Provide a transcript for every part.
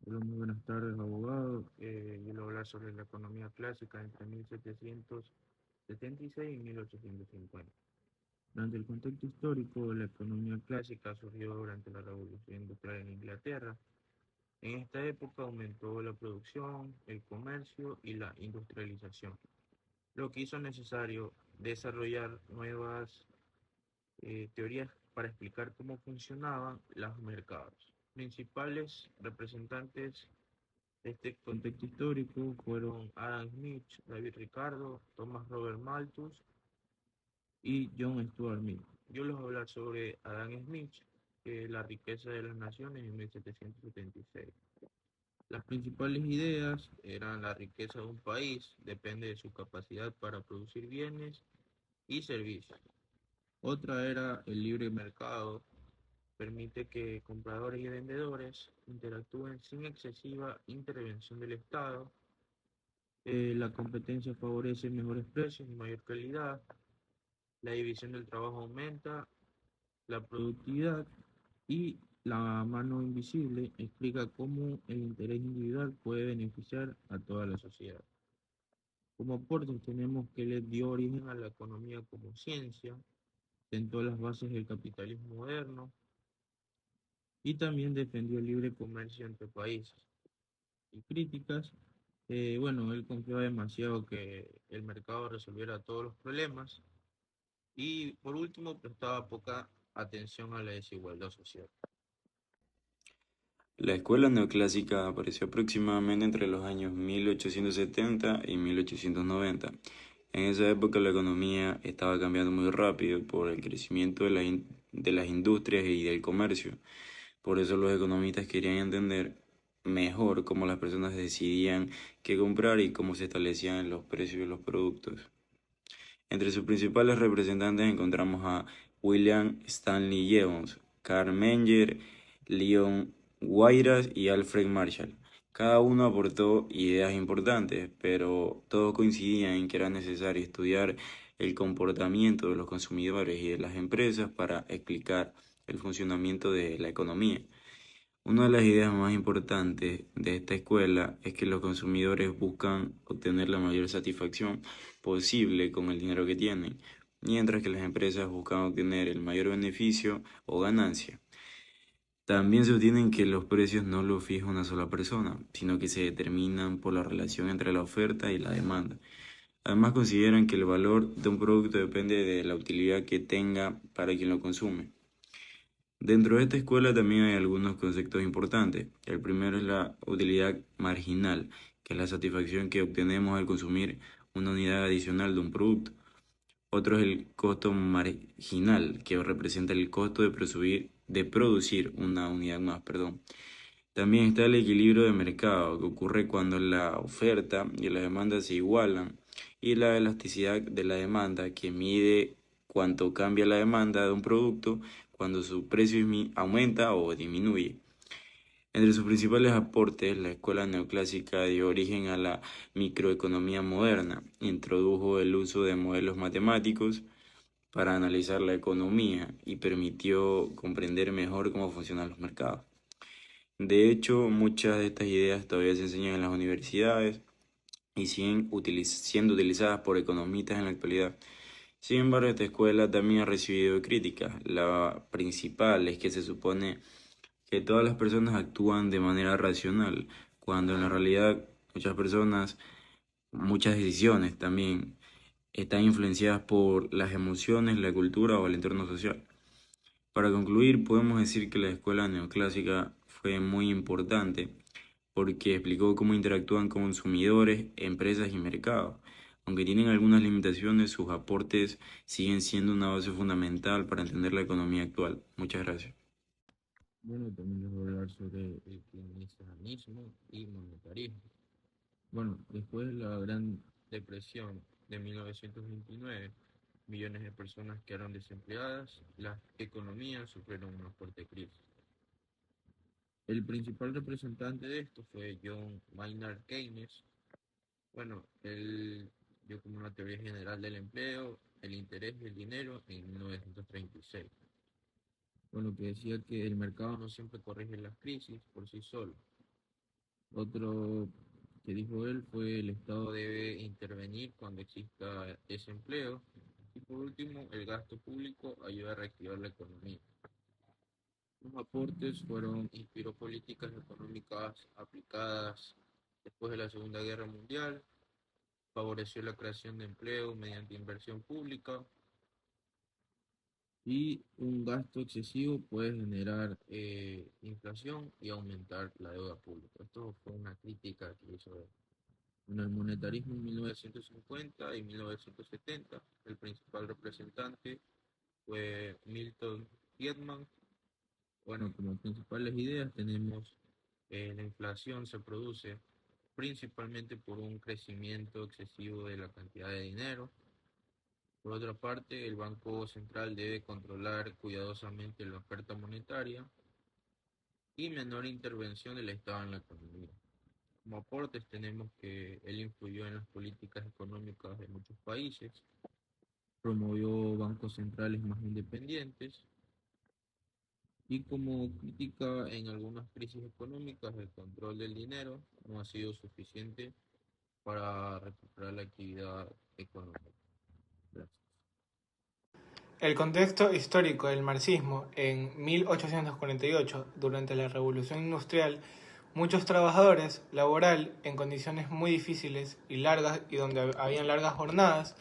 Hola, muy buenas tardes, abogado. Yo le voy a hablar sobre la economía clásica entre 1776 y 1850. Durante el contexto histórico, la economía clásica surgió durante la Revolución Industrial en Inglaterra. En esta época aumentó la producción, el comercio y la industrialización, lo que hizo necesario desarrollar nuevas teorías para explicar cómo funcionaban los mercados. Principales representantes este contexto histórico fueron Adam Smith, David Ricardo, Thomas Robert Malthus y John Stuart Mill. Yo les voy a hablar sobre Adam Smith, la riqueza de las naciones en 1776. Las principales ideas eran la riqueza de un país depende de su capacidad para producir bienes y servicios. Otra era el libre mercado, permite que compradores y vendedores interactúen sin excesiva intervención del Estado. La competencia favorece mejores precios y mayor calidad. La división del trabajo aumenta la productividad y la mano invisible explica cómo el interés individual puede beneficiar a toda la sociedad. Como aportes tenemos que le dio origen a la economía como ciencia, sentó las bases del capitalismo moderno y también defendió el libre comercio entre países. Y críticas, bueno, él confiaba demasiado que el mercado resolviera todos los problemas. Y por último, prestaba poca atención a la desigualdad social. La escuela neoclásica apareció aproximadamente entre los años 1870 y 1890. En esa época la economía estaba cambiando muy rápido por el crecimiento de las industrias y del comercio. Por eso los economistas querían entender mejor cómo las personas decidían qué comprar y cómo se establecían los precios de los productos. Entre sus principales representantes encontramos a William Stanley Jevons, Karl Menger, Leon Guayras y Alfred Marshall. Cada uno aportó ideas importantes, pero todos coincidían en que era necesario estudiar el comportamiento de los consumidores y de las empresas para explicar el funcionamiento de la economía. Una de las ideas más importantes de esta escuela es que los consumidores buscan obtener la mayor satisfacción posible con el dinero que tienen, mientras que las empresas buscan obtener el mayor beneficio o ganancia. También sostienen que los precios no los fija una sola persona, sino que se determinan por la relación entre la oferta y la demanda. Además consideran que el valor de un producto depende de la utilidad que tenga para quien lo consume. Dentro de esta escuela también hay algunos conceptos importantes. El primero es la utilidad marginal, que es la satisfacción que obtenemos al consumir una unidad adicional de un producto. Otro es el costo marginal, que representa el costo de producir una unidad más, perdón. También está el equilibrio de mercado, que ocurre cuando la oferta y la demanda se igualan, y la elasticidad de la demanda, que mide cuánto cambia la demanda de un producto cuando su precio aumenta o disminuye. Entre sus principales aportes, la escuela neoclásica dio origen a la microeconomía moderna, introdujo el uso de modelos matemáticos para analizar la economía y permitió comprender mejor cómo funcionan los mercados. De hecho, muchas de estas ideas todavía se enseñan en las universidades y siguen siendo utilizadas por economistas en la actualidad. Sin embargo, esta escuela también ha recibido críticas. La principal es que se supone que todas las personas actúan de manera racional, cuando en la realidad muchas decisiones también están influenciadas por las emociones, la cultura o el entorno social. Para concluir, podemos decir que la escuela neoclásica fue muy importante porque explicó cómo interactúan consumidores, empresas y mercados. Aunque tienen algunas limitaciones, sus aportes siguen siendo una base fundamental para entender la economía actual. Muchas gracias. Bueno, también les voy a hablar sobre el keynesianismo y monetarismo. Bueno, después de la Gran Depresión de 1929, millones de personas quedaron desempleadas, las economías sufrieron una fuerte crisis. El principal representante de esto fue John Maynard Keynes. Bueno, él dio como una teoría general del empleo, el interés y el dinero en 1936. Bueno, que decía que el mercado no siempre corrige las crisis por sí solo. Otro que dijo él fue: el Estado debe intervenir cuando exista desempleo. Y por último, el gasto público ayuda a reactivar la economía. Los aportes inspiró políticas económicas aplicadas después de la Segunda Guerra Mundial, favoreció la creación de empleo mediante inversión pública, y un gasto excesivo puede generar inflación y aumentar la deuda pública. Esto fue una crítica que hizo él. En el monetarismo en 1950 y 1970, el principal representante fue Milton Friedman. Bueno, como principales ideas tenemos: la inflación se produce principalmente por un crecimiento excesivo de la cantidad de dinero. Por otra parte, el Banco Central debe controlar cuidadosamente la oferta monetaria y menor intervención del Estado en la economía. Como aportes tenemos que él influyó en las políticas económicas de muchos países, promovió bancos centrales más independientes, y como crítica en algunas crisis económicas, el control del dinero no ha sido suficiente para recuperar la actividad económica. Gracias. El contexto histórico del marxismo en 1848, durante la Revolución Industrial, muchos trabajadores laboral en condiciones muy difíciles y largas, y donde habían largas jornadas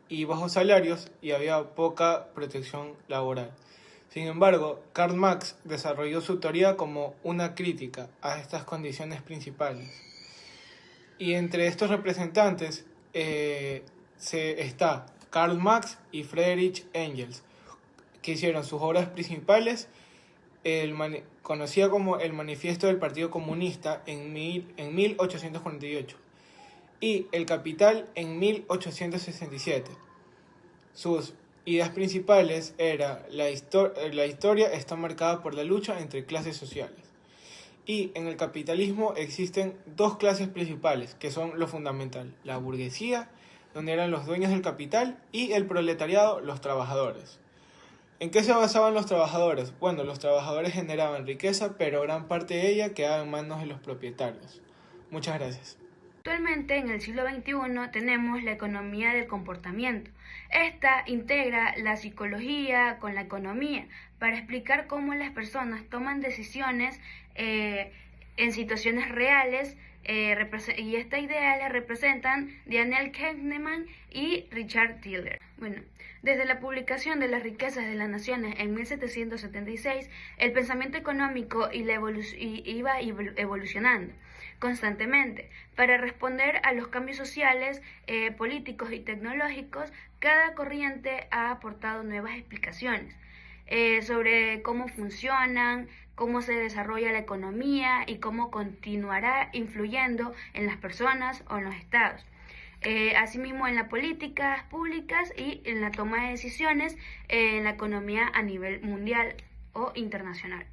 y bajos salarios y había poca protección laboral. Sin embargo, Karl Marx desarrolló su teoría como una crítica a estas condiciones principales. Y entre estos representantes está Karl Marx y Friedrich Engels, que hicieron sus obras principales, conocida como el Manifiesto del Partido Comunista en 1848 y El Capital en 1867. Sus ideas principales eran la historia está marcada por la lucha entre clases sociales. Y en el capitalismo existen dos clases principales, que son lo fundamental: la burguesía, donde eran los dueños del capital, y el proletariado, los trabajadores. ¿En qué se basaban los trabajadores? Bueno, los trabajadores generaban riqueza, pero gran parte de ella quedaba en manos de los propietarios. Muchas gracias. Actualmente, en el siglo XXI, tenemos la economía del comportamiento. Esta integra la psicología con la economía para explicar cómo las personas toman decisiones en situaciones reales, y esta idea la representan Daniel Kahneman y Richard Thaler. Bueno, desde la publicación de Las riquezas de las naciones en 1776, el pensamiento económico iba evolucionando constantemente. Para responder a los cambios sociales, políticos y tecnológicos, cada corriente ha aportado nuevas explicaciones sobre cómo funcionan, cómo se desarrolla la economía y cómo continuará influyendo en las personas o en los estados. Asimismo, en las políticas públicas y en la toma de decisiones en la economía a nivel mundial o internacional.